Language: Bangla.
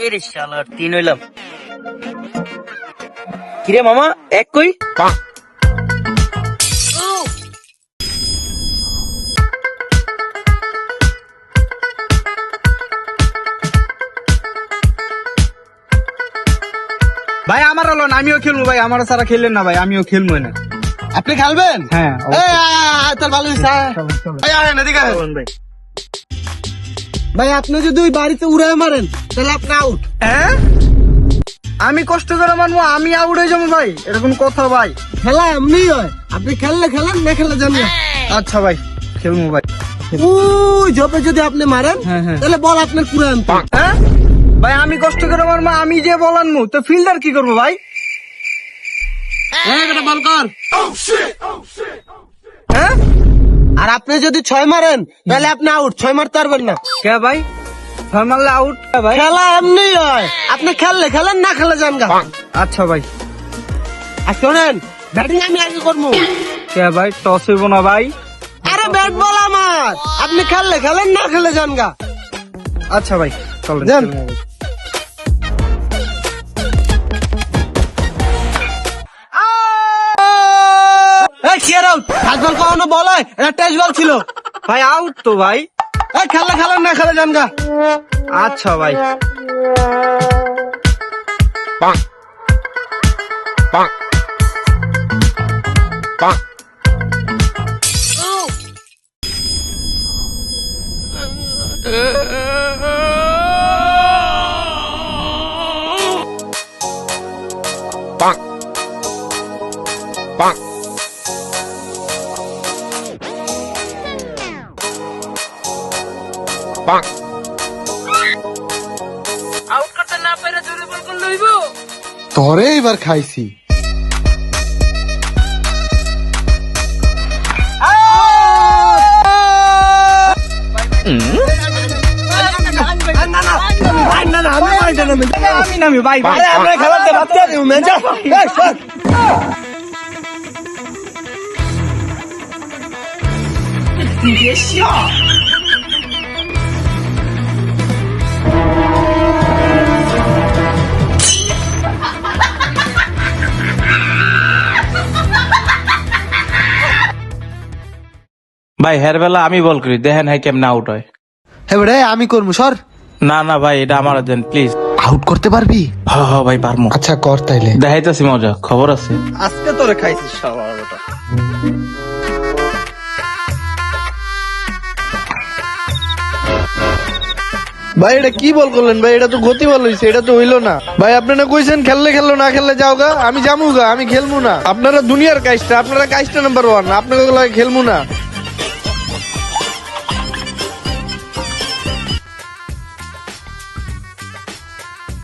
এরে শালার 3 হইলাম। কিরে মামা এক কই? ভাই আমার হলো না, আমিও খেলবো ভাই। আমার সারা খেললেন না ভাই, আমিও খেলবো না। আপনি খেলবেন? হ্যাঁ তার ভালো হয়েছে। ভাই ভাই আপনি যদি ওই বাড়িতে উড়ে মারেন তাহলে আপনি আউট। হ্যাঁ আমি কষ্ট করে মানবো, আমি আউট হয়ে যাবো ভাই? এরকম কথা ভাই? খেলা এমনি হয়, আপনি খেললে খেলেন, না খেললে জানি। আচ্ছা ভাই খেলবো ভাই। ওই জবে যদি আপনি মারেন হ্যাঁ, হ্যাঁ। তাহলে বল আপনার পুরো আনতে। হ্যাঁ ভাই আমি কষ্ট করে মারবো, আমি যে বল আনবো, তো ফিল্ডার কি করবো ভাই? একটা বল কর। হ্যাঁ আর আপনি যদি 6 মারেন তাহলে আপনি আউট, 6 মারতে পারবেন না। কে ভাই? ছয় মারলে আউট ভাই? খেলা এমনি হয়, আপনি খেললে খেলেন, না খেলে যান গা। আচ্ছা ভাই। আর শোনেন, ব্যাটিং আমি আগে করবো। কে ভাই? টস হইব না ভাই? আরে ব্যাট বল আমার, আপনি খেললে খেলেন, না খেলে যান গা। আচ্ছা ভাই চলেন যান। খেলবো ভাই। এই কি আর আউট? ফাস্ট বল কখনো বল হয়? এটা টেস্ট বল ছিল। ভাই আউট তো ভাই। এই খেললে খেলেন, না খেলে যান গা। আচ্ছা ভাই। আউট করতে না পারে জোরে বল করলে হইব? তোরে এবার খাইছি। আমি নামি ভাই ভাই। খেলাতে বাচ্চা দিও মেজা। ভাই হের বেলা আমি বল করি, দেখেন হাই কেমনে আউট হয়। হ্যাঁ রে, আমি করবো সর। না না ভাই এটা আমার দেন প্লিজ। আউট করতে পারবি? হ হ ভাই পারমু। আচ্ছা কর তাইলে। দেখাইতেছি মজা, খবর আছে। আজকে তোরে খাইছিস শালা বেটা। ভাই এটা কি বল করলেন ভাই? এটা তো গতি বল হইছে, এটা তো হইলো না ভাই। আপনারা কইছেন খেললে খেললো, না খেললে যাও গা। আমি যামু গা, আমি খেলবো না। আপনারা দুনিয়ার কাজটা, আপনারা কাজটা নাম্বার 1, আপনাকে খেলবো না।